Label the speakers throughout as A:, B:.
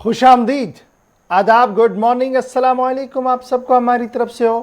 A: खुशामदीद, आदाब, good morning, अस्सलाम वालेकुम। आप सबको हमारी तरफ से हो।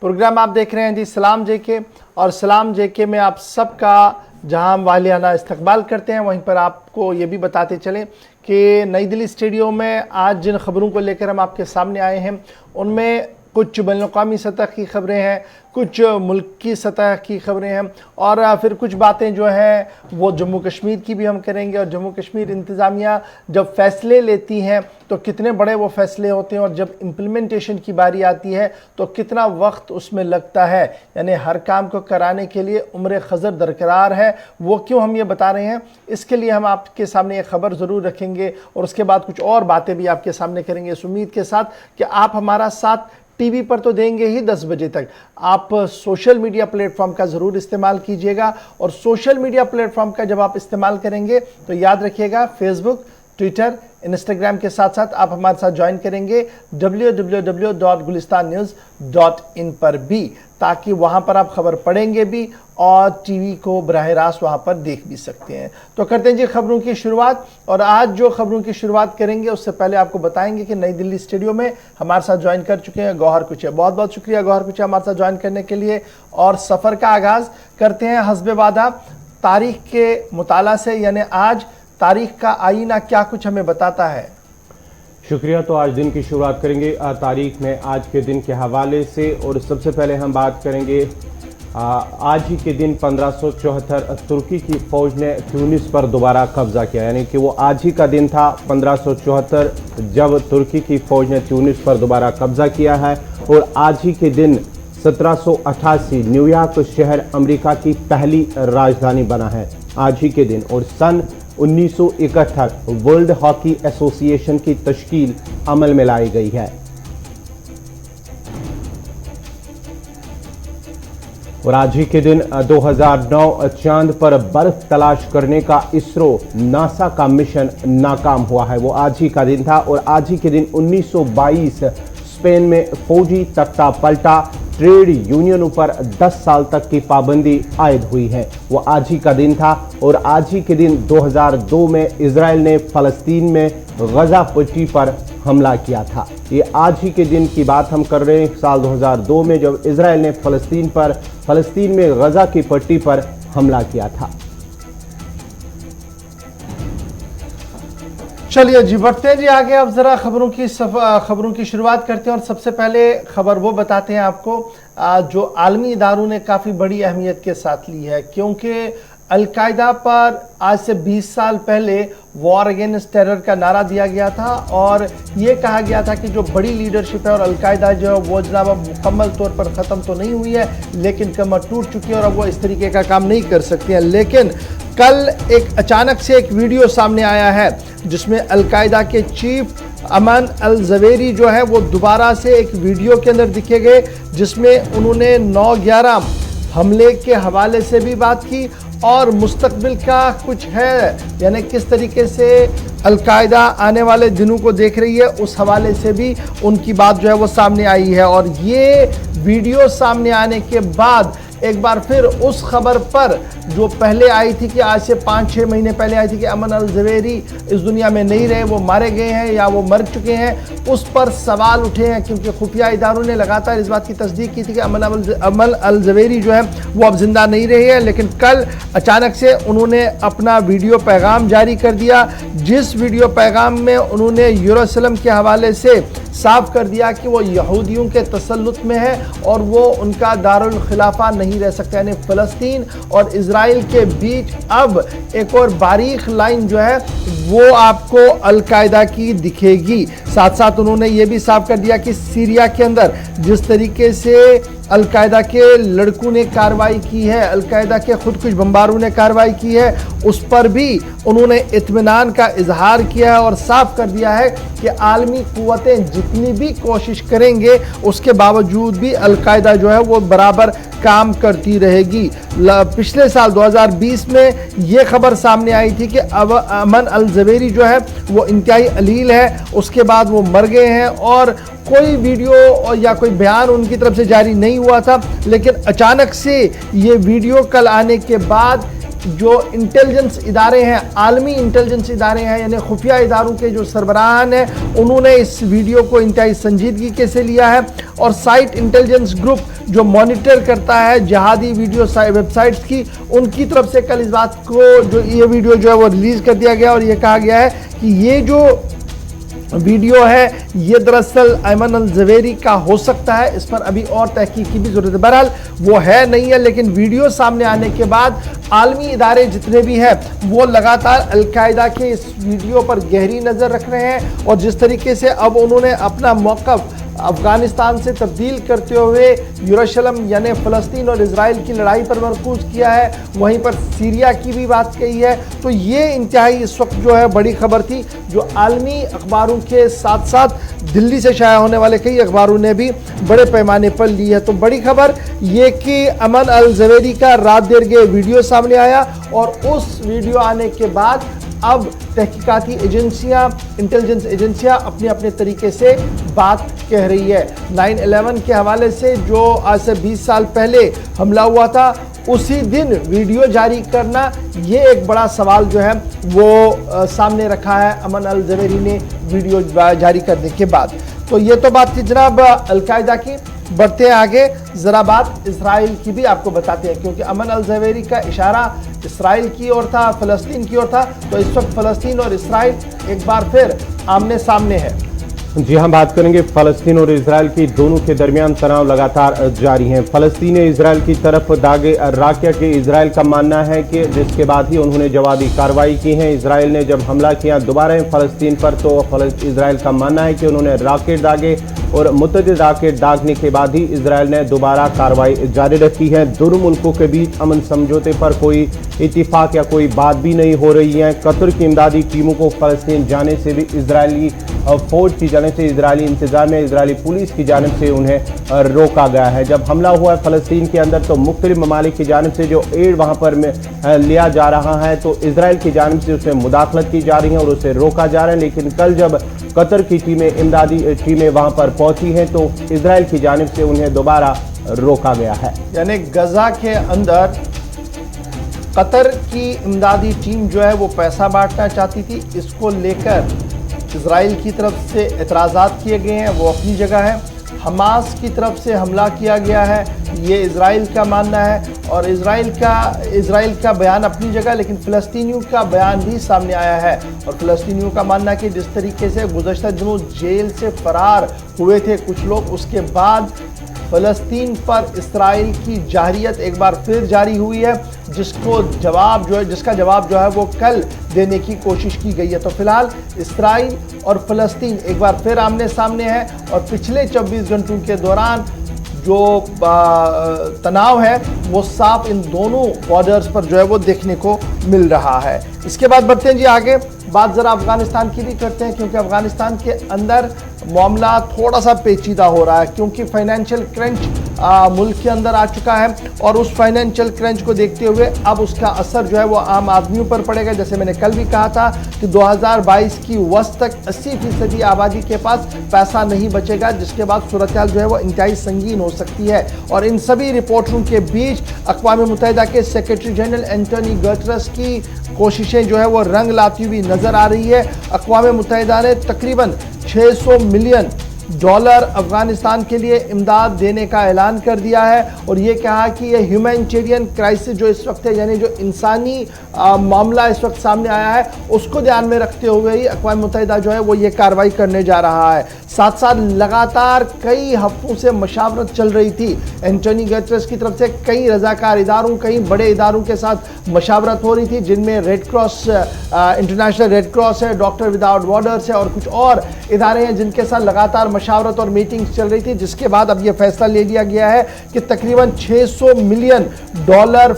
A: प्रोग्राम आप देख रहे हैं जी सलाम जेके, और सलाम जेके में आप सबका जहां हम वालियाना इस्तकबाल करते हैं, वहीं पर आपको ये भी बताते चलें कि नई दिल्ली स्टेडियो में आज जिन खबरों को लेकर हम आपके सामने आए हैं उनमें कुछ बैनुल-अक़वामी सतह की खबरें हैं, कुछ मुल्क की सतह की खबरें हैं, और फिर कुछ बातें जो हैं वो जम्मू कश्मीर की भी हम करेंगे। और जम्मू कश्मीर इंतज़ामिया जब फ़ैसले लेती हैं तो कितने बड़े वो फ़ैसले होते हैं, और जब इम्प्लीमेंटेशन की बारी आती है तो कितना वक्त उसमें लगता है। यानी हर काम को कराने के लिए उम्र खज़र दरकरार है। वो क्यों हम ये बता रहे हैं, इसके लिए हम आपके सामने एक ख़बर ज़रूर रखेंगे, और उसके बाद कुछ और बातें भी आपके सामने करेंगे, इस उम्मीद के साथ कि आप हमारा साथ टीवी पर तो देंगे ही 10 बजे तक, आप सोशल मीडिया प्लेटफॉर्म का ज़रूर इस्तेमाल कीजिएगा। और सोशल मीडिया प्लेटफॉर्म का जब आप इस्तेमाल करेंगे तो याद रखिएगा, फेसबुक, ट्विटर, इंस्टाग्राम के साथ साथ आप हमारे साथ ज्वाइन करेंगे www.gulistannews.in पर भी, ताकि वहाँ पर आप खबर पढ़ेंगे भी और टीवी को बराह रास्त वहाँ पर देख भी सकते हैं। तो करते हैं जी खबरों की शुरुआत। और आज जो खबरों की शुरुआत करेंगे उससे पहले आपको बताएंगे कि नई दिल्ली स्टूडियो में हमारे साथ ज्वाइन कर चुके हैं गौहर कुचिया। बहुत बहुत शुक्रिया गौहर कुचिया हमारे साथ ज्वाइन करने के लिए। और सफ़र का आगाज़ करते हैं हस्बे वादा तारीख के मुताला से, यानी आज तारीख का आईना क्या कुछ हमें बताता है।
B: शुक्रिया। तो आज दिन की शुरुआत करेंगे तारीख में आज के दिन के हवाले से, और सबसे पहले हम बात करेंगे आज ही के दिन 1574 तुर्की की फ़ौज ने ट्यूनिस पर दोबारा कब्जा किया। यानी कि वो आज ही का दिन था 1574 जब तुर्की की फ़ौज ने ट्यूनिस पर दोबारा कब्जा किया है। और आज ही के दिन 1788 न्यूयॉर्क शहर अमेरिका की पहली राजधानी बना है आज ही के दिन। और सन 1971 वर्ल्ड हॉकी एसोसिएशन की तश्कील अमल में लाई गई है। और आज ही के दिन 2009 चांद पर बर्फ तलाश करने का इसरो नासा का मिशन नाकाम हुआ है, वो आज ही का दिन था। और आज ही के दिन 1922 स्पेन में फौजी तख्ता पलटा, ट्रेड यूनियनों पर 10 साल तक की पाबंदी आयद हुई है, वो आज ही का दिन था। और आज ही के दिन 2002 में इजराइल ने फ़लस्तीन में गज़ा पट्टी पर हमला किया था। ये आज ही के दिन की बात हम कर रहे हैं, साल 2002 में जब इजराइल ने फ़लस्तीन में गज़ा की पट्टी पर हमला किया था।
A: चलिए जी बढ़ते हैं जी आगे। अब ज़रा खबरों की शुरुआत करते हैं, और सबसे पहले खबर वो बताते हैं आपको जो आलमी इदारों ने काफ़ी बड़ी अहमियत के साथ ली है, क्योंकि अलकायदा पर आज से 20 साल पहले वॉर अगेंस्ट टेरर का नारा दिया गया था, और ये कहा गया था कि जो बड़ी लीडरशिप है और अलकायदा जो है वो जनाब अब मुकम्मल तौर पर ख़त्म तो नहीं हुई है, लेकिन कमर टूट चुकी है और अब वो इस तरीके का काम नहीं कर सकती हैं। लेकिन कल एक अचानक से एक वीडियो सामने आया है जिसमें अलकायदा के चीफ अमन अल ज़वेरी जो है वो दोबारा से एक वीडियो के अंदर दिखे गए, जिसमें उन्होंने 9/11 हमले के हवाले से भी बात की, और मुस्तकबिल का कुछ है, यानी किस तरीके से अलकायदा आने वाले दिनों को देख रही है, उस हवाले से भी उनकी बात जो है वो सामने आई है। और ये वीडियो सामने आने के बाद एक बार फिर उस खबर पर जो पहले आई थी कि आज से 5-6 महीने पहले आई थी कि अमन अल ज़वेरी इस दुनिया में नहीं रहे, वो मारे गए हैं या वो मर चुके हैं, उस पर सवाल उठे हैं, क्योंकि खुफिया इदारों ने लगातार इस बात की तस्दीक की थी कि अमन अल ज़वेरी जो है वो अब जिंदा नहीं रहे हैं। लेकिन कल अचानक से उन्होंने अपना वीडियो पैगाम जारी कर दिया, जिस वीडियो पैगाम में उन्होंने यरूशलेम के हवाले से साफ कर दिया कि वो यहूदियों के तसल्लुत में है और वो उनका दारुल खिलाफा नहीं रह सकता। यानी फ़लस्तीन और इजराइल के बीच अब एक और बारीक लाइन जो है वो आपको अलकायदा की दिखेगी। साथ साथ उन्होंने ये भी साफ कर दिया कि सीरिया के अंदर जिस तरीके से अलकायदा के लड़कों ने कार्रवाई की है, अलकायदा के खुद कुछ बम्बारों ने कार्रवाई की है, उस पर भी उन्होंने इत्मीनान का इजहार किया है और साफ कर दिया है कि आलमी क़ुव्वतें जितनी भी कोशिश करेंगे उसके बावजूद भी अलकायदा जो है वो बराबर काम करती रहेगी। पिछले साल 2020 में ये खबर सामने आई थी कि अब अमन अल ज़वेरी जो है वो इंतहाई अलील है, उसके बाद वो मर गए हैं और कोई वीडियो या कोई बयान उनकी तरफ से जारी नहीं हुआ था। लेकिन अचानक से ये वीडियो कल आने के बाद जो इंटेलिजेंस इदारे हैं, आलमी इंटेलिजेंस इदारे हैं, यानी खुफिया इदारों के जो सरबराहान हैं, उन्होंने इस वीडियो को इंतहाई संजीदगी के से लिया है। और साइट इंटेलिजेंस ग्रुप जो मॉनिटर करता है जिहादी वीडियो वेबसाइट्स की, उनकी तरफ से कल इस बात को, जो ये वीडियो जो है वो रिलीज कर दिया गया और ये कहा गया है कि ये जो वीडियो है ये दरअसल अयमन अल ज़वेरी का हो सकता है। इस पर अभी और तहकीक की भी जरूरत है। बहरहाल वो है नहीं है, लेकिन वीडियो सामने आने के बाद आलमी इदारे जितने भी हैं वो लगातार अलकायदा के इस वीडियो पर गहरी नज़र रख रहे हैं। और जिस तरीके से अब उन्होंने अपना मौक़िफ़ अफगानिस्तान से तब्दील करते हुए यरूशलेम यानी फ़लस्तीन और इजराइल की लड़ाई पर मरकूज़ किया है, वहीं पर सीरिया की भी बात कही है। तो ये इंतहाई इस वक्त जो है बड़ी खबर थी, जो आलमी अखबारों के साथ साथ दिल्ली से शाया होने वाले कई अखबारों ने भी बड़े पैमाने पर ली है। तो बड़ी खबर ये कि अयमन अल ज़वेरी का रात देर गए वीडियो सामने आया और उस वीडियो आने के बाद अब तहकीकाती एजेंसियां, इंटेलिजेंस एजेंसियां अपने अपने तरीके से बात कह रही है। 9/11 के हवाले से जो आज से 20 साल पहले हमला हुआ था, उसी दिन वीडियो जारी करना, ये एक बड़ा सवाल जो है वो सामने रखा है अयमन अल ज़वेरी ने वीडियो जारी करने के बाद। तो ये तो बात थी जनाब अलकायदा की। बढ़ते हैं आगे, ज़रा बात इसराइल की भी आपको बताते हैं, क्योंकि अयमन अल ज़वेरी का इशारा इसराइल की ओर था, फ़लस्तीन की ओर था। तो इस वक्त फ़लस्तीन और इसराइल एक बार फिर आमने सामने है।
B: जी हम बात करेंगे फ़लस्तीन और इजराइल की, दोनों के दरमियान तनाव लगातार जारी है। फ़लस्तीन ने इजराइल की तरफ दागे राकिया के इजराइल का मानना है कि जिसके बाद ही उन्होंने जवाबी कार्रवाई की है। इजराइल ने जब हमला किया दोबारा फ़लस्तीन पर, तो इजराइल का मानना है कि उन्होंने राकेट दागे और मुतअद्दिद राकेट दागने के बाद ही इजराइल ने दोबारा कार्रवाई जारी रखी है। दोनों मुल्कों के बीच अमन समझौते पर कोई इत्तिफाक या कोई बात भी नहीं हो रही है। कतर की इमदादी टीमों को फ़लस्तीन जाने से भी इजरायली फौज की जाने से, इजरायली इंतजामिया, इजरायली पुलिस की जानिब से उन्हें रोका गया है। जब हमला हुआ है फ़लस्तीन के अंदर, तो मुख्तलिफ ममालिक की जानिब से जो एड वहाँ पर लिया जा रहा है, तो इजराइल की जानिब से उसमें मुदाखलत की जा रही है और उसे रोका जा रहा है। लेकिन कल जब कतर की टीमें, इमदादी टीमें वहाँ पर पहुँची हैं, तो इजराइल की जानिब से उन्हें दोबारा रोका गया है।
A: यानी गजा के अंदर कतर की इमदादी टीम जो है वो पैसा बांटना चाहती थी, इसको लेकर इजराइल की तरफ से एतराज़ात किए गए हैं, वो अपनी जगह है। हमास की तरफ से हमला किया गया है, ये इजराइल का मानना है। और इजराइल का बयान अपनी जगह, लेकिन फ़लस्तीनियों का बयान भी सामने आया है। और फ़लस्तीनियों का मानना है कि जिस तरीके से गुज़श्ता दिनों जेल से फरार हुए थे कुछ लोग, उसके बाद फ़लस्तीन पर इसराइल की जारियत एक बार फिर जारी हुई है, जिसका जवाब जो है वो कल देने की कोशिश की गई है। तो फिलहाल इसराइल और फ़लस्तीन एक बार फिर आमने सामने है और पिछले 24 घंटों के दौरान जो तनाव है वो साफ इन दोनों बॉर्डर्स पर जो है वो देखने को मिल रहा है। इसके बाद बढ़ते हैं जी आगे, बात ज़रा अफ़गानिस्तान की भी करते हैं, क्योंकि अफ़गानिस्तान के अंदर मामला थोड़ा सा पेचीदा हो रहा है, क्योंकि फाइनेंशियल क्रंच मुल्क के अंदर आ चुका है। और उस फाइनेंशियल क्रंच को देखते हुए अब उसका असर जो है वो आम आदमियों पर पड़ेगा। जैसे मैंने कल भी कहा था कि 2022 की वस्त तक 80% आबादी के पास पैसा नहीं बचेगा, जिसके बाद सूरत हाल जो है वो इंतहाई संगीन हो सकती है। और इन सभी रिपोर्टों के बीच अक़वाम मुत्तहिदा के सेक्रेटरी जनरल एंटोनी गुटेरेस की कोशिशें जो है वो रंग लाती हुई नज़र आ रही है। अक़वाम मुत्तहिदा ने तकरीबन $600 मिलियन अफ़गानिस्तान के लिए इमदाद देने का ऐलान कर दिया है। और ये कहा कि ये ह्यूमैनिटेरियन क्राइसिस जो इस वक्त है, यानी जो इंसानी मामला इस वक्त सामने आया है, उसको ध्यान में रखते हुए ही अक़वाम मुत्तहिदा जो है वो ये कार्रवाई करने जा रहा है। साथ साथ लगातार कई हफ्तों से मशावरत चल रही थी एंटोनी गुटेरेस की तरफ से, कई रज़ाकार इदारों, कई बड़े इदारों के साथ मशावरत हो रही थी, जिनमें red cross, international red cross है, डॉक्टर विदाउट बॉर्डर्स है और कुछ और इदारे हैं जिनके साथ लगातार मशावरत और मीटिंग्स चल रही थी। जिसके बाद अब यह फैसला ले लिया गया है कि तकरीबन $600 मिलियन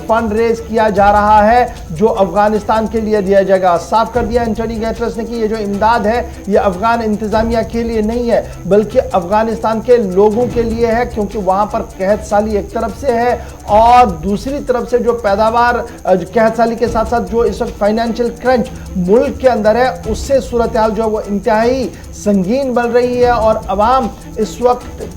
A: फंड रेज किया जा रहा है, जो अफगानिस्तान के लिए दिया जाएगा। साफ कर दिया एंटोनी गुटेरेस ने कि ये जो इमदाद है ये अफगान इंतजामिया के लिए नहीं है, बल्कि अफगानिस्तान के लोगों के लिए है, क्योंकि वहां पर कहत साली एक तरफ से है और दूसरी तरफ से जो पैदावार, कहत साली के साथ साथ जो इस वक्त फाइनेंशियल क्रंच मुल्क के अंदर है, उससे सूरत हाल जो है वो इंतहाई संगीन बन रही है। और अवाम इस वक्त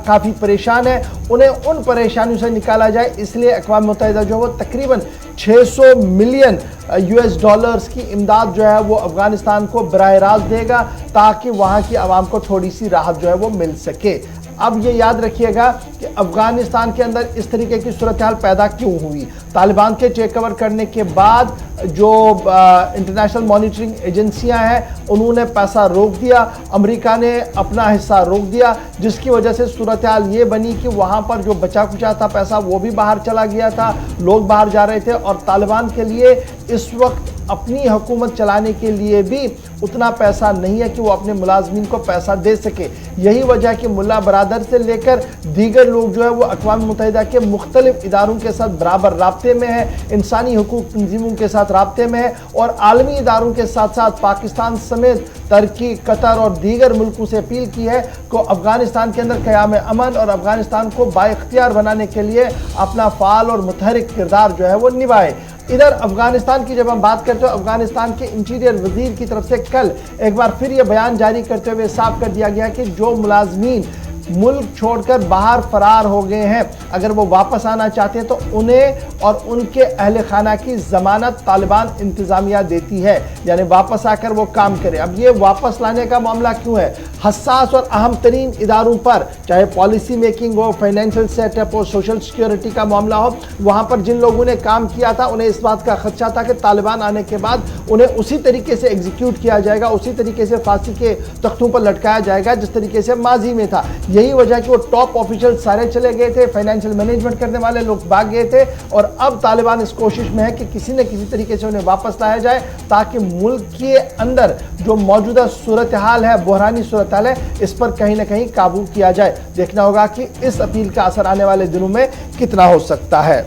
A: काफ़ी परेशान है, उन्हें उन परेशानियों से निकाला जाए। इसलिए अक़वाम मुत्तहिदा जो वो तकरीबन 600 मिलियन US डॉलर्स की इमदाद जो है वो अफ़गानिस्तान को बराह रास्त देगा, ताकि वहाँ की आवाम को थोड़ी सी राहत जो है वो मिल सके। अब ये याद रखिएगा कि अफ़गानिस्तान के अंदर इस तरीके की सूरत हाल पैदा क्यों हुई। तालिबान के टेक ओवर करने के बाद जो इंटरनेशनल मॉनिटरिंग एजेंसियां हैं उन्होंने पैसा रोक दिया, अमेरिका ने अपना हिस्सा रोक दिया, जिसकी वजह से सूरत हाल ये बनी कि वहाँ पर जो बचा कुचा था पैसा वो भी बाहर चला गया था, लोग बाहर जा रहे थे, और तालिबान के लिए इस वक्त अपनी हुकूमत चलाने के लिए भी उतना पैसा नहीं है कि वो अपने मुलाजमीन को पैसा दे सके। यही वजह है कि मुल्ला बरादर से लेकर दीगर लोग जो है वो अक़वाम मुत्तहिदा के मुख्तलिफ इदारों के साथ बराबर राब्ते में है, इंसानी हुकूक तंजीमों के साथ राब्ते में है, और आलमी इदारों के साथ साथ पाकिस्तान समेत तुर्की, कतर और दीगर मुल्कों से अपील की है कि अफ़गानिस्तान के अंदर क़याम अमन और अफ़गानिस्तान को बाइख्तियार बनाने के लिए अपना फ़ाल और मुतहरिक किरदार जो है वो निभाए। इधर अफगानिस्तान की जब हम बात करते हैं, अफगानिस्तान के इंटीरियर वजीर की तरफ से कल एक बार फिर यह बयान जारी करते हुए साफ कर दिया गया कि जो मुलाजमीन मुल्क छोड़कर बाहर फरार हो गए हैं, अगर वो वापस आना चाहते हैं तो उन्हें और उनके अहल खाना की जमानत तालिबान इंतजामिया देती है, यानी वापस आकर वो काम करें। अब ये वापस लाने का मामला क्यों है? हसास और अहम तरीन इदारों पर, चाहे पॉलिसी मेकिंग हो, फाइनेंशियल सेटअप हो, सोशल सिक्योरिटी का मामला हो, वहाँ पर जिन लोगों ने काम किया था उन्हें इस बात का खदशा था कि तालिबान आने के बाद उन्हें उसी तरीके से एग्जीक्यूट किया जाएगा, उसी तरीके से फांसी के तख्तों पर लटकाया जाएगा जिस तरीके से माजी में था। यही वजह कि वो टॉप ऑफिशियल सारे चले गए थे, फाइनेंशियल मैनेजमेंट करने वाले लोग भाग गए थे, और अब तालिबान इस कोशिश में है कि किसी न किसी तरीके से उन्हें वापस लाया जाए, ताकि मुल्क के अंदर जो मौजूदा सूरत हाल है, बहरानी सूरत हाल है, इस पर कहीं ना कहीं काबू किया जाए। देखना होगा कि इस अपील का असर आने वाले दिनों में कितना हो सकता है।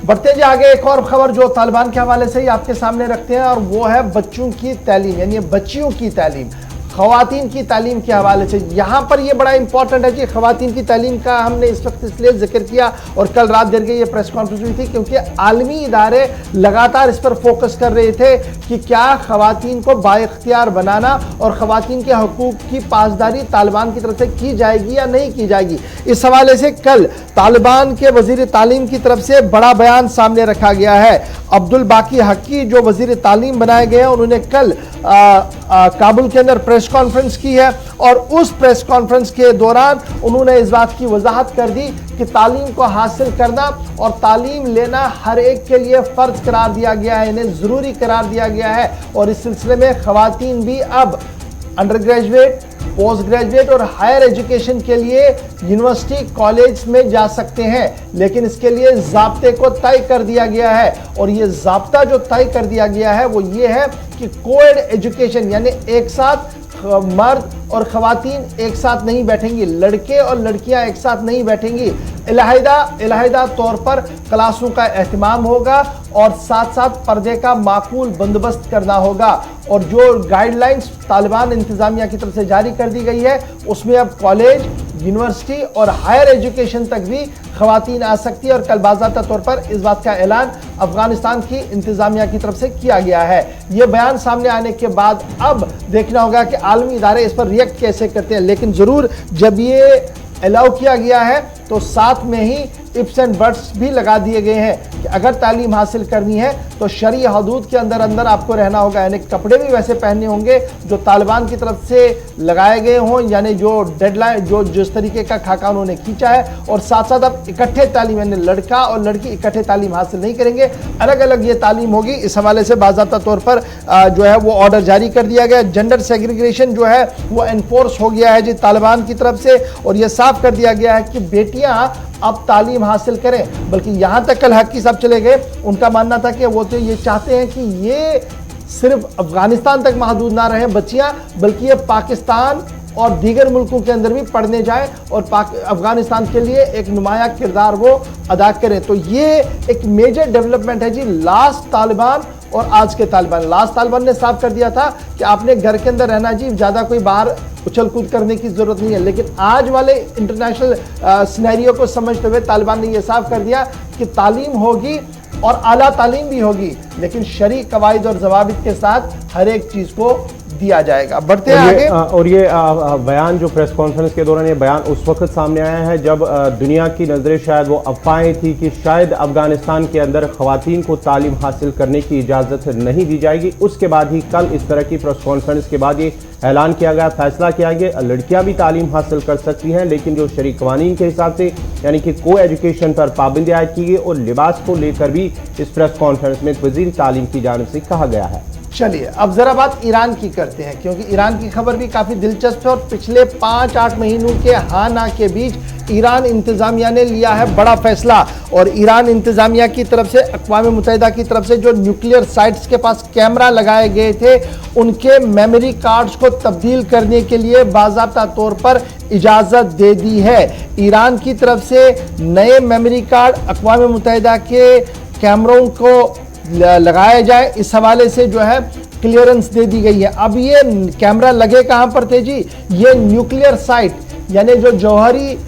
A: बढ़ते जी आगे, एक और खबर जो तालिबान के हवाले से ही आपके सामने रखते हैं, और वो है बच्चों की तालीम, यानी बच्चियों की तालीम, ख़वातीन की तालीम के हवाले से। यहाँ पर ये बड़ा इंपॉर्टेंट है कि ख़वातीन की तालीम का हमने इस वक्त इसलिए जिक्र किया, और कल रात देर के ये प्रेस कॉन्फ्रेंस हुई थी, क्योंकि आलमी इदारे लगातार इस पर फोकस कर रहे थे कि क्या ख़वातीन को बाइख्तियार बनाना और ख़वातीन के हकूक़ की पासदारी तालिबान की तरफ से की जाएगी या नहीं की जाएगी। इस हवाले से कल तालिबान के वज़ीर तालीम की तरफ से बड़ा बयान सामने रखा गया है। अब्दुल बाकी हकी जो वज़ीर तालीम बनाए गए हैं, उन्होंने कल काबुल के अंदर प्रेस कॉन्फ्रेंस की है, और उस प्रेस कॉन्फ्रेंस के दौरान उन्होंने इस बात की वजाहत कर दी कि तालीम को हासिल करना और तालीम लेना हर एक के लिए फ़र्ज करार दिया गया है, इन्हें ज़रूरी करार दिया गया है, और इस सिलसिले में ख़वातीन भी अब अंडर ग्रेजुएट, पोस्ट ग्रेजुएट और हायर एजुकेशन के लिए यूनिवर्सिटी कॉलेज में जा सकते हैं, लेकिन इसके लिए ज़ाब्ते को तय कर दिया गया है। और ये ज़ाब्ता जो तय कर दिया गया है वो ये है कि कोएड एजुकेशन, यानी एक साथ मर्द और ख़वातीन एक साथ नहीं बैठेंगी, लड़के और लड़कियां एक साथ नहीं बैठेंगी, इलाहिदा तौर पर क्लासों का एहतमाम होगा, और साथ साथ पर्दे का माकूल बंदोबस्त करना होगा। और जो गाइडलाइंस तालिबान इंतज़ामिया की तरफ से जारी कर दी गई है, उसमें अब कॉलेज, यूनिवर्सिटी और हायर एजुकेशन तक भी ख़वातीन आ सकती है, और कल बाज़ाब्ता तौर पर इस बात का ऐलान अफ़गानिस्तान की इंतज़ामिया की तरफ से किया गया है। ये बयान सामने आने के बाद अब देखना होगा कि आलमी इदारे इस पर रिएक्ट कैसे करते हैं, लेकिन ज़रूर जब ये अलाउ किया गया है तो साथ में ही इफ्स एंड बट्स भी लगा दिए गए हैं कि अगर तालीम हासिल करनी है तो शरई हदूद के अंदर अंदर आपको रहना होगा, यानी कपड़े भी वैसे पहनने होंगे जो तालिबान की तरफ से लगाए गए हों, यानी जो डेडलाइन जो जिस तरीके का खाका उन्होंने खींचा है, और साथ साथ अब इकट्ठे तालीम, यानी लड़का और लड़की इकट्ठे तालीम हासिल नहीं करेंगे, अलग अलग ये तालीम होगी। इस हवाले से बाज़ाब्ता तौर पर जो है वो ऑर्डर जारी कर दिया गया। जेंडर सेग्रीगेशन जो है वो एनफोर्स हो गया है जी तालिबान की तरफ से, और यह साफ कर दिया गया है कि बेटियां अब तालीम हासिल करें। बल्कि यहाँ तक कल हकी साहब चले गए, उनका मानना था कि वो तो ये चाहते हैं कि ये सिर्फ अफगानिस्तान तक महदूद ना रहे बच्चियाँ, बल्कि ये पाकिस्तान और दीगर मुल्कों के अंदर भी पढ़ने जाएं और अफगानिस्तान के लिए एक नुमाया किरदार वो अदा करें। तो ये एक मेजर डेवलपमेंट है जी लास्ट तालिबान और आज के तालिबान। लास्ट तालिबान ने साफ कर दिया था कि आपने घर के अंदर रहना जी, ज़्यादा कोई बाहर उछल कूद करने की ज़रूरत नहीं है, लेकिन आज वाले इंटरनेशनल सिनेरियो को समझते हुए तालिबान ने यह साफ कर दिया कि तालीम होगी और आला तालीम भी होगी, लेकिन शरई कवायद और ज़वाबित के साथ हर एक चीज़ को दिया जाएगा। बढ़ते हैं आगे।
B: और ये बयान जो प्रेस कॉन्फ्रेंस के दौरान ये बयान उस वक्त सामने आया है जब दुनिया की नजरें शायद वो अफवाहें थी कि शायद अफगानिस्तान के अंदर खवातीन को तालीम हासिल करने की इजाज़त नहीं दी जाएगी। उसके बाद ही कल इस तरह की प्रेस कॉन्फ्रेंस के बाद ये ऐलान किया गया, फैसला किया गया लड़कियां भी तालीम हासिल कर सकती हैं, लेकिन जो शरीय कवानीन के हिसाब से यानी कि को एजुकेशन पर पाबंदी आयद की गई और लिबास को लेकर भी इस प्रेस कॉन्फ्रेंस में वजीर तालीम की जानिब से कहा गया है।
A: चलिए अब जरा बात ईरान की करते हैं, क्योंकि ईरान की खबर भी काफी दिलचस्प है और पिछले 5-8 महीनों के हाँ ना के बीच ईरान इंतजामिया ने लिया है बड़ा फैसला। और ईरान इंतजामिया की तरफ से अक़वाम मुत्तहिदा की तरफ से जो न्यूक्लियर साइट्स के पास कैमरा लगाए गए थे उनके मेमोरी कार्ड्स को तब्दील करने के लिए बाज़ाब्ता तौर पर इजाज़त दे दी है। ईरान की तरफ से नए मेमोरी कार्ड अक़वाम मुत्तहिदा के कैमरों को लगाया जाए, इस हवाले से जो है क्लियरेंस दे दी गई है। अब ये कैमरा लगे कहां पर थे जी? ये न्यूक्लियर साइट यानी जो जौहरी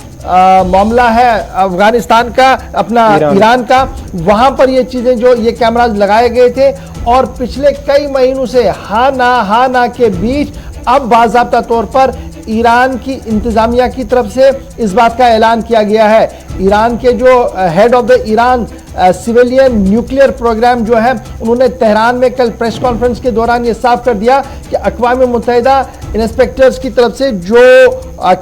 A: मामला है अफगानिस्तान का, अपना ईरान का, वहां पर ये चीजें जो ये कैमराज लगाए गए थे और पिछले कई महीनों से हाँ ना के बीच अब बाज़ाब्ता तौर पर ईरान की इंतजामिया की तरफ से इस बात का ऐलान किया गया है। ईरान के जो head of the Iran civilian nuclear program जो है उन्होंने तेहरान में कल प्रेस कॉन्फ्रेंस के दौरान ये साफ कर दिया कि अक़वाम मुत्तहिदा इंस्पेक्टर्स की तरफ से जो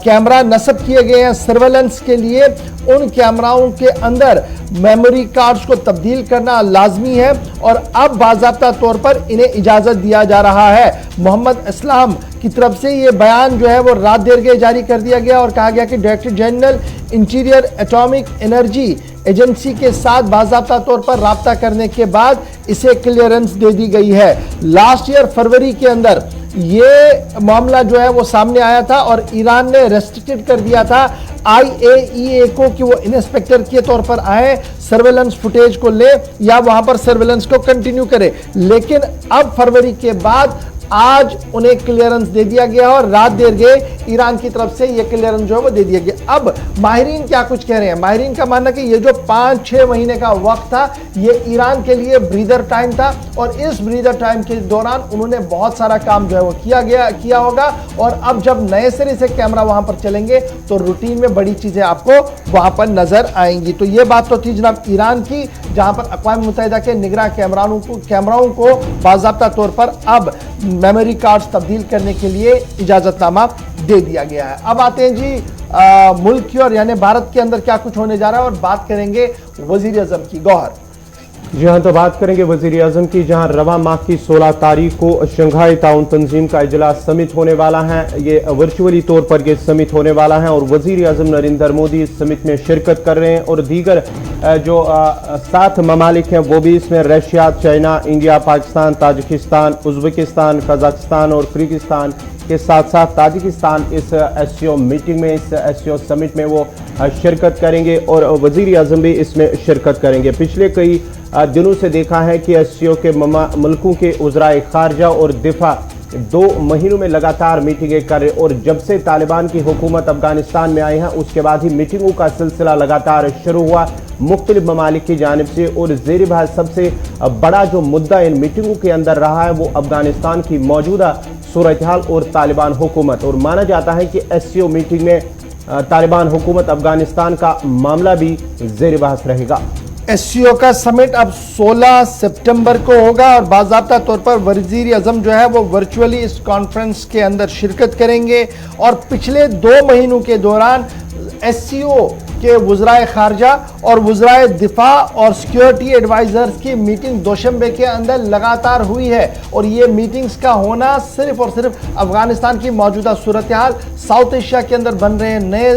A: कैमरा नस्ब किए गए हैं सर्वेलेंस के लिए, उन कैमराओं के अंदर मेमोरी कार्ड्स को तब्दील करना लाजमी है और अब बाज़ाब्ता तौर पर इन्हें इजाज़त दिया जा रहा है। मोहम्मद इस्लाम की तरफ से ये बयान जो है वो रात देर के जारी कर दिया गया और कहा गया कि director general interior atomic energy agency के साथ बाज़ाब्ता तौर पर राब्ता करने के बाद इसे क्लियरेंस दे दी गई है। लास्ट ईयर फरवरी के अंदर ये मामला जो है वो सामने आया था और ईरान ने रेस्ट्रिक्टेड कर दिया था IAEA को कि वो इंस्पेक्टर के तौर पर आए, सर्वेलेंस फुटेज को ले या वहां पर सर्वेलेंस को कंटिन्यू करे। लेकिन अब फरवरी के बाद आज उन्हें क्लियरेंस दे दिया गया और रात देर गए ईरान की तरफ से यह क्लियरेंस जो है वो दे दिया गया। अब माहिरीन क्या कुछ कह रहे हैं? माहिरीन का मानना कि ये जो 5-6 महीने का वक्त था ये ईरान के लिए ब्रीदर टाइम था और इस ब्रीदर टाइम के दौरान उन्होंने बहुत सारा काम जो है वो किया होगा और अब जब नए सिरे से कैमरा वहां पर चलेंगे तो रूटीन में बड़ी चीजें आपको वहां पर नजर आएंगी। तो ये बात तो थी जनाब ईरान की, जहां पर अक़वाम मुत्तहिदा के निगरां कैमराओं को बाज़ाब्ता तौर पर अब मेमोरी कार्ड्स तब्दील करने के लिए इजाजतनामा दे दिया गया है। अब आते हैं जी मुल्क की और यानी भारत के अंदर क्या कुछ होने जा रहा है और बात करेंगे वजीर आज़म की। गौहर
B: जी हाँ, तो बात करेंगे वजीर आज़म की, जहां रवा माह की 16 तारीख को शंघाई ताउन तंजीम का इजलास समिट होने वाला है। ये वर्चुअली तौर पर ये समिट होने वाला है और वजीर आज़म नरेंद्र मोदी इस समिट में शिरकत कर रहे हैं और दीगर जो 7 ममालिक हैं वो भी इसमें Russia, China, India, Pakistan, Tajikistan, Uzbekistan, Kazakhstan और किर्गिस्तान के साथ साथ ताजिकिस्तान इस SCO मीटिंग में, इस SCO समिट में वो शिरकत करेंगे और वजीर आज़म भी इसमें शिरकत करेंगे। पिछले कई दिनों से देखा है कि SCO के मुल्कों के उज़राए खारजा और दिफा 2 महीनों में लगातार मीटिंगें कर रहे और जब से तालिबान की हुकूमत अफगानिस्तान में आई है उसके बाद ही मीटिंगों का सिलसिला लगातार शुरू हुआ मुख्तलिफ ममालिक की जानिब से। और ज़ेर बहस सबसे बड़ा जो मुद्दा इन मीटिंगों के अंदर रहा है वो अफगानिस्तान की मौजूदा सूरत हाल और तालिबान हुकूमत, और माना जाता है कि SCO मीटिंग में तालिबान हुकूमत अफगानिस्तान का मामला भी ज़ेर बहस रहेगा।
A: SCO का समिट अब 16 सितंबर को होगा और बाज़ाब्ता तौर पर वज़ीर आज़म जो है वो वर्चुअली इस कॉन्फ्रेंस के अंदर शिरकत करेंगे और पिछले 2 महीनों के दौरान SCO के वज़राए खारजा और वज़राए दिफा और सिक्योरिटी एडवाइज़र्स की मीटिंग दोशंबे के अंदर लगातार हुई है और ये मीटिंग्स का होना सिर्फ और सिर्फ अफगानिस्तान की मौजूदा सूरत हाल, साउथ एशिया के अंदर बन रहे नए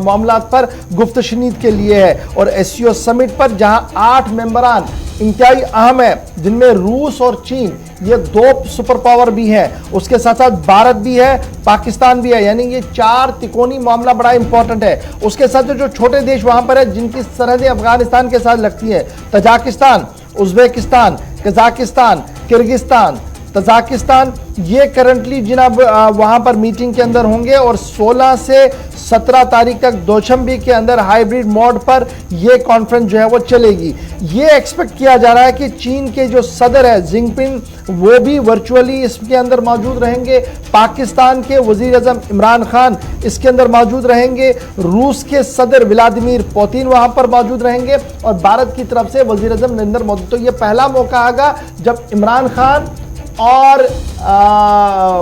A: मामलात पर गुफ्तशनीद के लिए है। और SCO समिट पर जहां 8 मेंबरान इंतहाई अहम है जिनमें रूस और चीन ये 2 सुपर पावर भी हैं, उसके साथ साथ भारत भी है, पाकिस्तान भी है, यानी ये 4 तिकोनी मामला बड़ा इंपॉर्टेंट है। उसके साथ जो छोटे देश वहां पर है जिनकी सरहदें अफगानिस्तान के साथ लगती हैं, Tajikistan, Uzbekistan, Kazakhstan, Kyrgyzstan, Tajikistan, ये करंटली जनाब वहां पर मीटिंग के अंदर होंगे और 16 से 17 तारीख तक दोशंबे के अंदर हाइब्रिड मोड पर यह कॉन्फ्रेंस जो है वो चलेगी। ये एक्सपेक्ट किया जा रहा है कि चीन के जो सदर है जिनपिंग वो भी वर्चुअली इसके अंदर मौजूद रहेंगे, पाकिस्तान के वजीर आजम इमरान खान इसके अंदर मौजूद रहेंगे, रूस के सदर व्लादिमीर पुतिन वहां पर मौजूद रहेंगे और भारत की तरफ से वजीर आजम नरेंद्र मोदी। तो ये पहला मौका आएगा जब इमरान खान और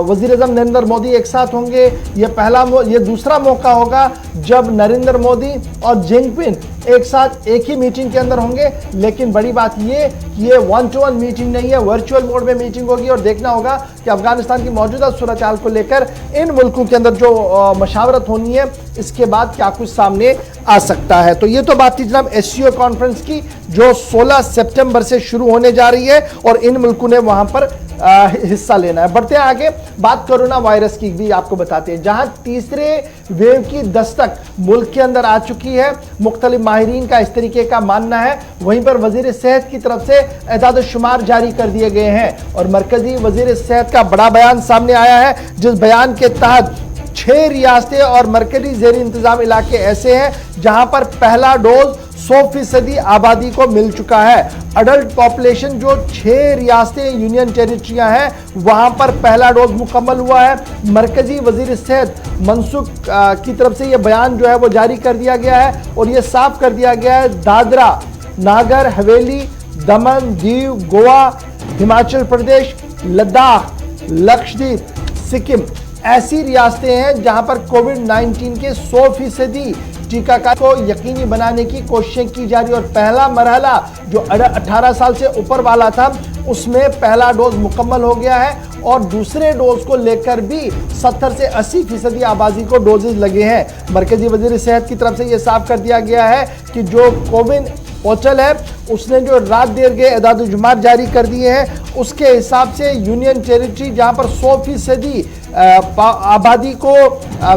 A: वजीर आजम नरेंद्र मोदी एक साथ होंगे। ये दूसरा मौका होगा जब नरेंद्र मोदी और जिनपिंग एक साथ एक ही मीटिंग के अंदर होंगे। लेकिन बड़ी बात ये 1-to-1 मीटिंग नहीं है, वर्चुअल मोड में मीटिंग होगी और देखना होगा कि अफगानिस्तान की मौजूदा सूरत हाल को लेकर इन मुल्कों के अंदर जो मशावरत होनी है इसके बाद क्या कुछ सामने आ सकता है। तो ये तो बात थी जनाब एससीओ कॉन्फ्रेंस की जो 16 सितंबर से शुरू होने जा रही है और इन मुल्कों ने वहां पर हिस्सा लेना है। बढ़ते हैं आगे, बात कोरोना वायरस की भी आपको बताते हैं, जहां तीसरे वेव की दस्तक मुल्क के अंदर आ चुकी है। मुख्तलिफ माहिरीन का इस तरीके का मानना है। वहीं पर वजीर सेहत की तरफ से एदाद शुमार जारी कर दिए गए हैं और मरकजी वजीर सेहत का बड़ा बयान सामने आया है, जिस बयान के तहत 6 रियासतें और मरकजी जेरी इंतजाम इलाके ऐसे हैं जहां पर पहला डोज 100% आबादी को मिल चुका है। अडल्ट पॉपुलेशन जो 6 रियासतें यूनियन टेरिटरियां हैं वहां पर पहला डोज मुकम्मल हुआ है। मरकजी वजीर सेहत मनसुख की तरफ से यह बयान जो है वो जारी कर दिया गया है और यह साफ कर दिया गया है दादरा नागर हवेली, दमन दीव, गोवा, हिमाचल प्रदेश, लद्दाख, लक्षद्वीप, सिक्किम ऐसी रियासतें हैं जहां पर कोविड-19 के 100% टीकाकरण को यकीनी बनाने की कोशिशें की जा रही और पहला मरहला जो 18 साल से ऊपर वाला था उसमें पहला डोज मुकम्मल हो गया है और दूसरे डोज को लेकर भी 70 से 80% आबादी को डोजेज लगे हैं। मरकजी वजीर सेहत की तरफ से यह साफ कर दिया गया है कि जो कोविन पोर्टल है उसने जो रात देर के एदाद शुमार जारी कर दिए हैं उसके हिसाब से यूनियन टेरिटरी जहां पर 100% आबादी को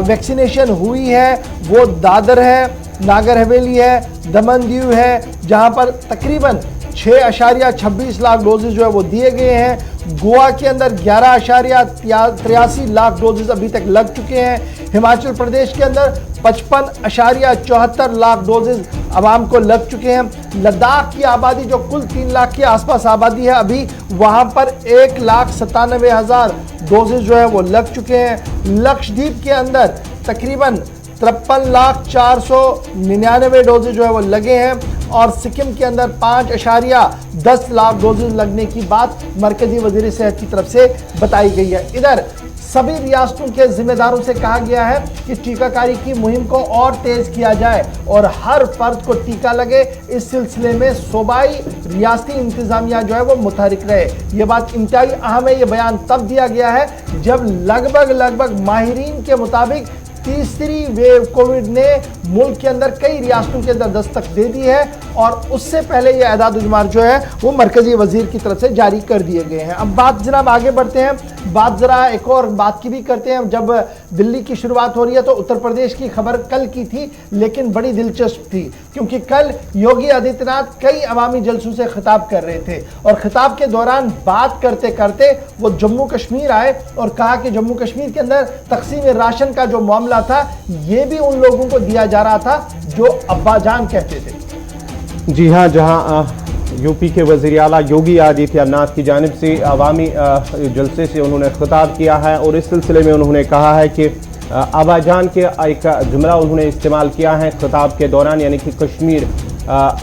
A: वैक्सीनेशन हुई है वो दादर है, नागर हवेली है, दमन दीव है, जहां पर तकरीबन 6.26 लाख डोजेज जो है वो दिए गए हैं। गोवा के अंदर 11.83 लाख डोजेज अभी तक लग चुके हैं। हिमाचल प्रदेश के अंदर 55.74 लाख डोजेज आवाम को लग चुके हैं। लद्दाख की आबादी जो कुल 3 लाख के आसपास आबादी है अभी वहां पर 1,97,000 डोजेज जो है वो लग चुके हैं। लक्षद्वीप के अंदर तकरीबन 53,499 डोजेज जो है वो लगे हैं और सिक्किम के अंदर 5.10 लाख डोजेज लगने की बात मरकजी वजीर सेहत की तरफ से बताई गई है। इधर सभी रियासतों के जिम्मेदारों से कहा गया है कि टीकाकारी की मुहिम को और तेज किया जाए और हर फर्द को टीका लगे। इस सिलसिले में सूबाई रियासती इंतजामिया जो है वो मुतहरिक रहे। ये बात इंतहाई अहम है। ये बयान तब दिया गया है जब लगभग माहिरीन के मुताबिक तीसरी वेव कोविड ने मुल्क के अंदर कई रियासतों के अंदर दस्तक दे दी है और उससे पहले ये एदाद शुमार जो है वो मरकजी वजीर की तरफ से जारी कर दिए गए हैं। अब बात जनाब आगे बढ़ते हैं, बात जरा एक और बात की भी करते हैं। जब दिल्ली की शुरुआत हो रही है तो उत्तर प्रदेश की खबर कल की थी लेकिन बड़ी दिलचस्प थी क्योंकि कल योगी आदित्यनाथ कई अवामी जलसों से खिताब कर रहे थे और खिताब के दौरान बात करते करते वो जम्मू कश्मीर आए और कहा कि जम्मू कश्मीर के अंदर तकसीम राशन का जो मामला था ये भी उन लोगों को दिया जा रहा था जो अब्बाजान कहते थे।
B: जी हाँ, जहाँ यूपी के वज़ीर आला योगी आदित्यनाथ की जानिब से अवामी जलसे से उन्होंने खिताब किया है और इस सिलसिले में उन्होंने कहा है कि अब्बाजान के एक जुमला उन्होंने इस्तेमाल किया है खिताब के दौरान, यानी कि कश्मीर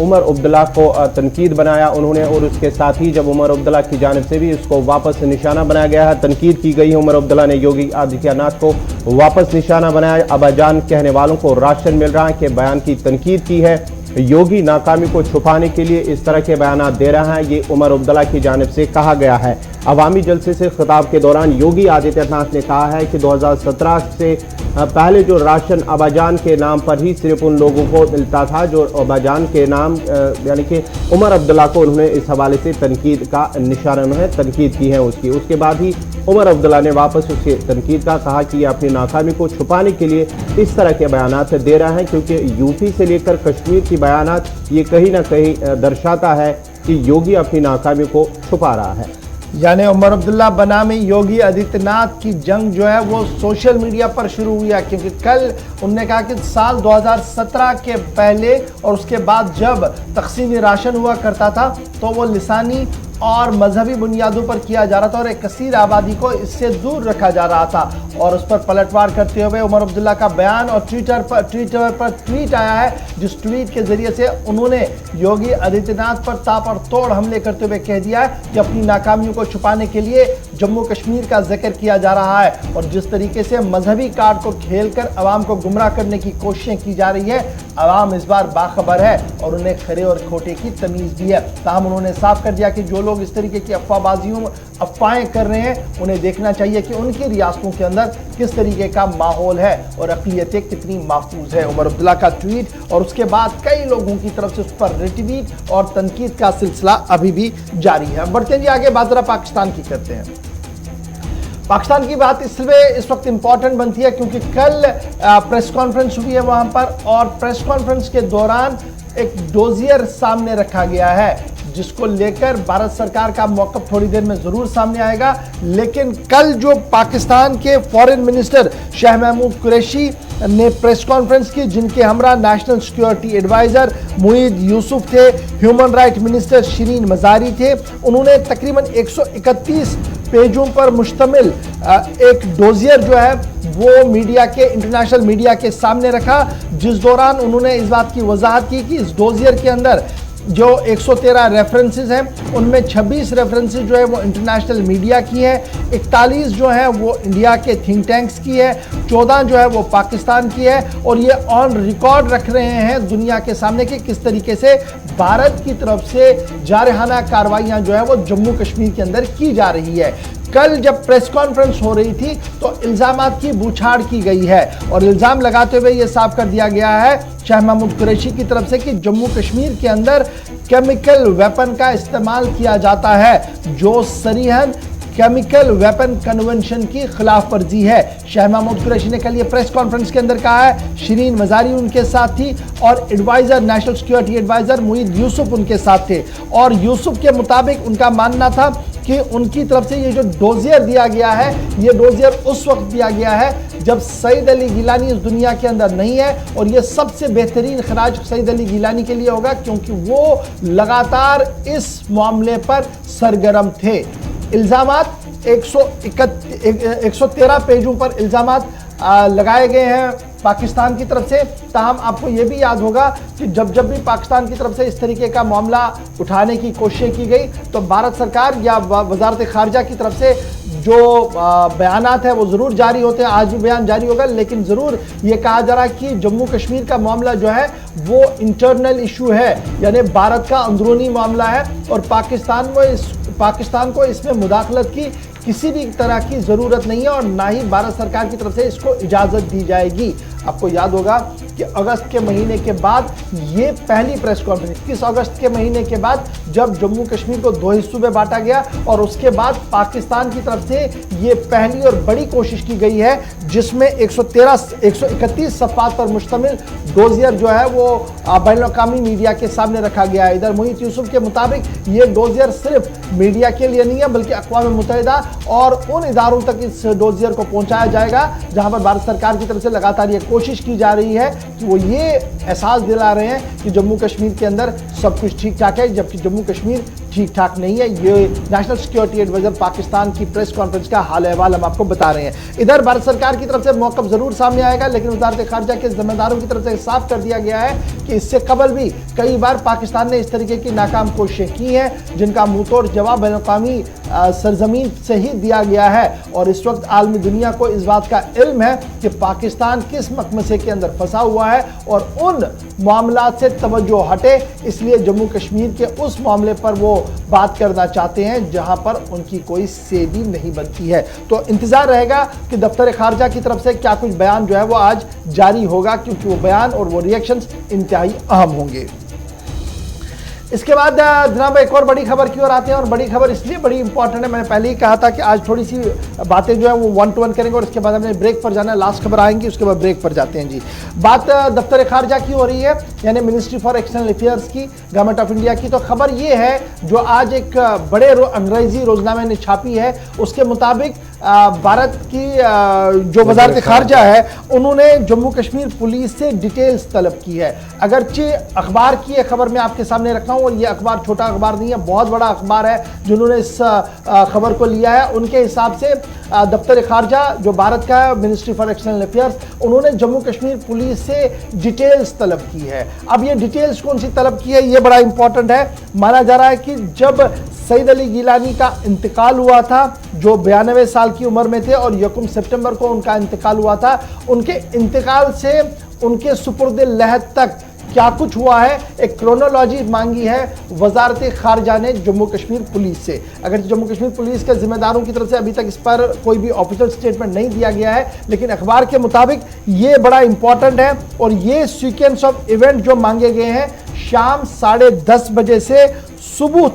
B: उमर अब्दुल्ला को तनकीद बनाया उन्होंने और उसके साथ ही जब उमर अब्दुल्ला की जानिब से भी इसको वापस निशाना बनाया गया है, तनकीद की गई है। उमर अब्दुल्ला ने योगी आदित्यनाथ को वापस निशाना बनाया। अब्बाजान कहने वालों को राशन मिल रहा है के बयान की तनकीद की है। योगी नाकामी को छुपाने के लिए इस तरह के बयान दे रहा है, ये उमर अब्दुल्ला की जानिब से कहा गया है। अवामी जलसे से खिताब के दौरान योगी आदित्यनाथ ने कहा है कि 2017 से पहले जो राशन अब्बाजान के नाम पर ही सिर्फ उन लोगों को मिलता था जो अब्बाजान के नाम यानी कि उमर अब्दुल्ला को उन्होंने इस हवाले से तनकीद का निशाना उन्होंने तनकीद की है उसकी। उसके बाद ही उमर अब्दुल्ला ने वापस उसके तनकीद का कहा कि अपनी नाकामी को छुपाने के लिए इस तरह के बयानात दे रहा है क्योंकि यूपी से लेकर कश्मीर की बयानात ये कहीं ना कहीं दर्शाता है कि योगी अपनी नाकामी को छुपा रहा है।
A: यानी उमर अब्दुल्ला बनाम योगी आदित्यनाथ की जंग जो है वो सोशल मीडिया पर शुरू हुई है, क्योंकि कल उन्होंने कहा कि साल 2017 के पहले और उसके बाद जब तकसीमी राशन हुआ करता था तो वो लिसानी और मजहबी बुनियादों पर किया जा रहा था और एक कसीर आबादी को इससे दूर रखा जा रहा था। और उस पर पलटवार करते हुए उमर अब्दुल्ला का बयान और ट्विटर पर ट्वीट आया है, जिस ट्वीट के जरिए से उन्होंने योगी आदित्यनाथ पर ताबड़तोड़ हमले करते हुए कह दिया है कि अपनी नाकामियों को छुपाने के लिए जम्मू कश्मीर का जिक्र किया जा रहा है और जिस तरीके से मजहबी कार्ड को खेलकर अवाम को गुमराह करने की कोशिशें की जा रही है, अवाम इस बार बाखबर है और उन्हें खरे और खोटे की तमीज भी है। ताहम उन्होंने साफ कर दिया कि जो लोग इस तरीके की अफवाहें कर रहे हैं उन्हें देखना चाहिए कि उनकी रियासतों के अंदर किस तरीके का माहौल है और अक़लियतें कितनी महफूज है। उमर अब्दुल्ला का ट्वीट और उसके बाद कई लोगों की तरफ से उस पर रिट्वीट और तनकीद का सिलसिला अभी भी जारी है। बढ़ते हैं जी आगे, बात जरा पाकिस्तान की करते हैं। पाकिस्तान की बात इसलिए इस वक्त इंपॉर्टेंट बनती है क्योंकि कल प्रेस कॉन्फ्रेंस हुई है वहां पर और प्रेस कॉन्फ्रेंस के दौरान एक डोजियर सामने रखा गया है जिसको लेकर भारत सरकार का मौक़िफ़ थोड़ी देर में जरूर सामने आएगा। लेकिन कल जो पाकिस्तान के फॉरेन मिनिस्टर शाह महमूद कुरैशी ने प्रेस कॉन्फ्रेंस की, जिनके हमरा national security adviser Moeed Yusuf थे, human right minister Shireen Mazari थे, उन्होंने तकरीबन 131 पेजों पर मुश्तमिल एक डोजियर जो है वो मीडिया के इंटरनेशनल मीडिया के सामने रखा, जिस दौरान उन्होंने इस बात की वजाहत की कि इस डोजियर के अंदर जो 113 रेफरेंसेस हैं उनमें 26 रेफरेंसेस जो है वो इंटरनेशनल मीडिया की है, 41 जो है वो इंडिया के थिंक टैंक्स की है, 14 जो है वो पाकिस्तान की है और ये ऑन रिकॉर्ड रख रहे हैं दुनिया के सामने कि किस तरीके से भारत की तरफ से जारहाना कार्रवाइयाँ जो है वो जम्मू कश्मीर के अंदर की जा रही है। कल जब प्रेस कॉन्फ्रेंस हो रही थी तो इल्ज़ामात की बूछाड़ की गई है और इल्ज़ाम लगाते हुए ये साफ कर दिया गया है शाह महमूद कुरैशी की तरफ से कि जम्मू कश्मीर के अंदर केमिकल वेपन का इस्तेमाल किया जाता है जो सरीहन केमिकल वेपन कन्वेंशन की खिलाफ वर्जी है। शाह महमूद कुरैशी ने कल ये प्रेस कॉन्फ्रेंस के अंदर कहा है, शिरीन मजारी उनके साथ थी और adviser national security adviser Moeed Yusuf उनके साथ थे और यूसुफ के मुताबिक उनका मानना था कि उनकी तरफ से ये जो डोजियर दिया गया है ये डोजियर उस वक्त दिया गया है जब सईद अली गिलानी इस दुनिया के अंदर नहीं है और ये सबसे बेहतरीन खराज सईद अली गिलानी के लिए होगा क्योंकि वो लगातार इस मामले पर सरगर्म थे। इल्ज़ामात 113 पेजों पर इल्ज़ामात लगाए गए हैं पाकिस्तान की तरफ से। ताहम आपको ये भी याद होगा कि जब भी पाकिस्तान की तरफ से इस तरीके का मामला उठाने की कोशिश की गई तो भारत सरकार या वजारत खारजा की तरफ से जो बयानात है वो ज़रूर जारी होते हैं, आज भी बयान जारी होगा, लेकिन ज़रूर ये कहा जा रहा है कि जम्मू कश्मीर का मामला जो है वो इंटरनल इशू है, यानी भारत का अंदरूनी मामला है और पाकिस्तान को इसमें मुदाखलत की किसी भी तरह की ज़रूरत नहीं है और ना ही भारत सरकार की तरफ से इसको इजाज़त दी जाएगी। आपको याद होगा कि अगस्त के महीने के बाद ये पहली प्रेस कॉन्फ्रेंस 21 अगस्त के महीने के बाद जब जम्मू कश्मीर को 2 हिस्सों में बांटा गया और उसके बाद पाकिस्तान की तरफ से ये पहली और बड़ी कोशिश की गई है जिसमें 131 सफ़ात पर मुश्तमिल डोजियर जो है वो बैनुल-अक़वामी मीडिया के सामने रखा गया है। इधर मुईद यूसुफ के मुताबिक ये डोजियर सिर्फ मीडिया के लिए नहीं है बल्कि अक़वाम मुत्तहिदा और उन इदारों तक इस डोजियर को पहुंचाया जाएगा जहां पर भारत सरकार की तरफ से लगातार ये कोशिश की जा रही है कि वो ये एहसास दिला रहे हैं कि जम्मू कश्मीर के अंदर सब कुछ ठीक ठाक है, जबकि जम्मू कश्मीर ठीक ठाक नहीं है। ये नेशनल सिक्योरिटी एडवाइजर पाकिस्तान की प्रेस कॉन्फ्रेंस का हाल अहवाल हम आपको बता रहे हैं। इधर भारत सरकार की तरफ से मौक़िफ़ जरूर सामने आएगा, लेकिन वज़ारत खारजा के जिम्मेदारों की तरफ से साफ कर दिया गया है कि इससे कबल भी कई बार पाकिस्तान ने इस तरीके की नाकाम कोशिशें की हैं जिनका मुंहतोड़ जवाब बैनुल-अक़वामी सरजमीन से ही दिया गया है और इस वक्त आलमी दुनिया को इस बात का इल्म है कि पाकिस्तान किस मकमसे के अंदर फंसा हुआ है और उन मामलात से तवज्जो हटे, इसलिए जम्मू कश्मीर के उस मामले पर वो बात करना चाहते हैं जहां पर उनकी कोई सेधी नहीं बनती है। तो इंतजार रहेगा कि दफ्तर खारजा की तरफ से क्या कुछ बयान जो है वो आज जारी होगा, क्योंकि वो बयान और वो रिएक्शंस इंतहाई अहम होंगे। इसके बाद जनाब एक और बड़ी खबर की ओर आते हैं, और बड़ी खबर इसलिए बड़ी इंपॉर्टेंट है, मैंने पहले ही कहा था कि आज थोड़ी सी बातें जो है वो 1 to 1 करेंगे और इसके बाद हमने ब्रेक पर जाना है। लास्ट खबर आएंगी, उसके बाद ब्रेक पर जाते हैं जी। बात दफ्तर खारजा की हो रही है, यानी मिनिस्ट्री फॉर एक्सटर्नल अफेयर्स की, गवर्नमेंट ऑफ इंडिया की। तो खबर ये है जो आज एक बड़े अंग्रेजी रोजनामे ने छापी है, उसके मुताबिक भारत की जो वजारत खारजा है उन्होंने जम्मू कश्मीर पुलिस से डिटेल्स तलब की है। अगरचे अखबार की यह खबर मैं आपके सामने रखा हूं, और ये अखबार छोटा अखबार नहीं है, बहुत बड़ा अखबार है जिन्होंने इस खबर को लिया है। उनके हिसाब से दफ्तर खारजा जो भारत का है, मिनिस्ट्री फॉर एक्सटर्नल अफेयर्स, उन्होंने जम्मू कश्मीर पुलिस से डिटेल्स तलब की है। अब ये डिटेल्स कौन सी तलब की है, ये बड़ा इंपॉर्टेंट है। माना जा रहा है कि जब सईद अली गिलानी का इंतकाल हुआ था, जो 92 साल की उम्र में थे, और 1 सितंबर को उनका इंतकाल हुआ था, उनके इंतकाल से उनके सुपुर्द लहद तक क्या कुछ हुआ है, एक क्रोनोलॉजी मांगी है वजारत खारजा ने जम्मू कश्मीर पुलिस से। अगर जम्मू कश्मीर पुलिस के जिम्मेदारों की तरफ से अभी तक इस पर कोई भी ऑफिशियल स्टेटमेंट नहीं दिया गया है, लेकिन अखबार के मुताबिक ये बड़ा इंपॉर्टेंट है। और ये सीक्वेंस ऑफ इवेंट जो मांगे गए हैं, शाम 10:30 बजे से सुबह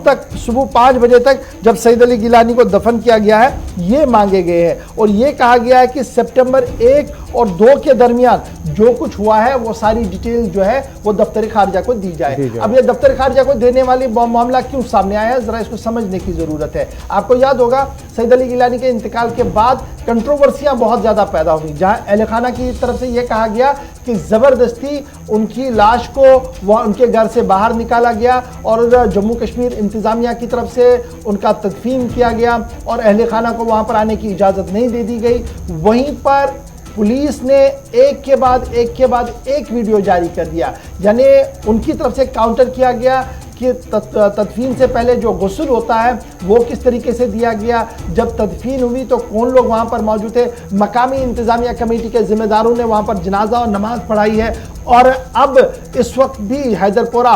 A: 5 बजे तक, जब सईद अली गिलानी को दफन किया गया है, ये मांगे गए हैं। और ये कहा गया है कि सितंबर 1 और 2 के दरमियान जो कुछ हुआ है वो सारी डिटेल जो है वो दफ्तर खारजा को दी जाए। अब ये दफ्तर खारजा को देने वाली मामला क्यों सामने आया है, जरा इसको समझने की जरूरत है। आपको याद होगा सईद अली गिलानी के इंतकाल के बाद कंट्रोवर्सियां बहुत ज्यादा पैदा हुई, जहां अहल खाना की तरफ से यह कहा गया कि जबरदस्ती उनकी लाश को वह उनके घर से बाहर निकाला गया और जम्मू कश्मीर इंतजामिया की तरफ से उनका तदफीन किया गया और अहल खाना को वहां पर आने की इजाजत नहीं दे दी गई। वहीं पर पुलिस ने एक के बाद एक वीडियो जारी कर दिया, यानी उनकी तरफ से काउंटर किया गया कि तदफीन से पहले जो गुस्ल होता है वो किस तरीके से दिया गया, जब तदफीन हुई तो कौन लोग वहाँ पर मौजूद थे, मकामी इंतजामिया कमेटी के जिम्मेदारों ने वहाँ पर जनाजा और नमाज पढ़ाई है। और अब इस वक्त भी हैदरपुरा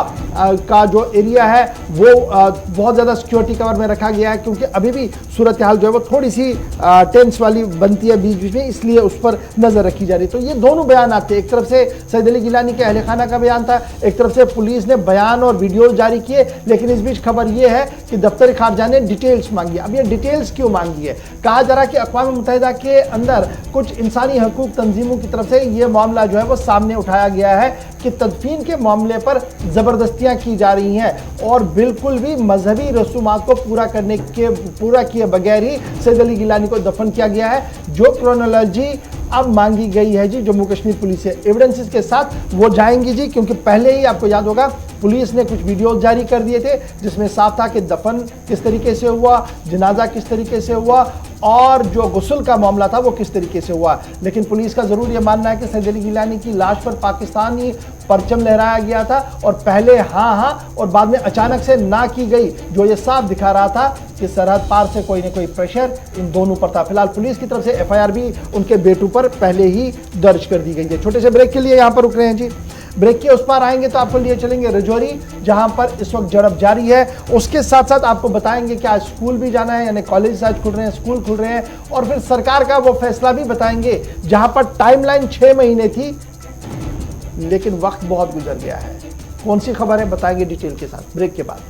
A: का जो एरिया है वो बहुत ज़्यादा सिक्योरिटी कवर में रखा गया है, क्योंकि अभी भी सूरत हाल जो है वो थोड़ी सी टेंस वाली बनती है बीच बीच में, इसलिए उस पर नज़र रखी जा रही। तो ये दोनों बयान आते हैं, एक तरफ से सईद अली गिलानी के अहल खाना का बयान था, एक तरफ से पुलिस ने बयान और वीडियो जारी किए। लेकिन इस बीच खबर ये है कि दफ्तर खारजा ने डिटेल्स मांगी। अब ये डिटेल्स क्यों मांगी है, कहा जा रहा है कि अक़वाम मुत्तहिदा के अंदर कुछ इंसानी हकूक़ तंजीमों की तरफ से ये मामला जो है वो सामने उठाया गया है कि तदफीन के मामले पर ज़बरदस्तियां की जा रही हैं और बिल्कुल भी मजहबी रसूमात को पूरा किए बगैर ही सईद अली गिलानी को दफन किया गया है। जो क्रोनोलॉजी अब मांगी गई है जी जम्मू कश्मीर पुलिस से, एविडेंसेस के साथ वो जाएंगी जी, क्योंकि पहले ही आपको याद होगा पुलिस ने कुछ वीडियोस जारी कर दिए थे जिसमें साफ था कि दफन किस तरीके से हुआ, जनाजा किस तरीके से हुआ और जो गुस्ल का मामला था वो किस तरीके से हुआ। लेकिन पुलिस का ज़रूर ये मानना है कि सईद अली गिलानी की लाश पर पाकिस्तानी परचम लहराया गया था और पहले हाँ और बाद में अचानक से ना की गई, जो ये साफ दिखा रहा था कि सरहद पार से कोई ना कोई प्रेशर इन दोनों पर था। फिलहाल पुलिस की तरफ से FIR भी उनके बेटों पर पहले ही दर्ज कर दी गई है। छोटे से ब्रेक के लिए यहाँ पर रुक रहे हैं जी। ब्रेक के उस पार आएंगे तो आपको लिए चलेंगे रजौरी, जहां पर इस वक्त झड़प जारी है। उसके साथ साथ आपको बताएंगे कि आज स्कूल भी जाना है, यानी कॉलेज आज खुल रहे हैं, स्कूल खुल रहे हैं, और फिर सरकार का वो फैसला भी बताएंगे जहां पर टाइमलाइन 6 महीने थी लेकिन वक्त बहुत गुजर गया है। कौन सी खबर है बताएंगे डिटेल के साथ ब्रेक के बाद।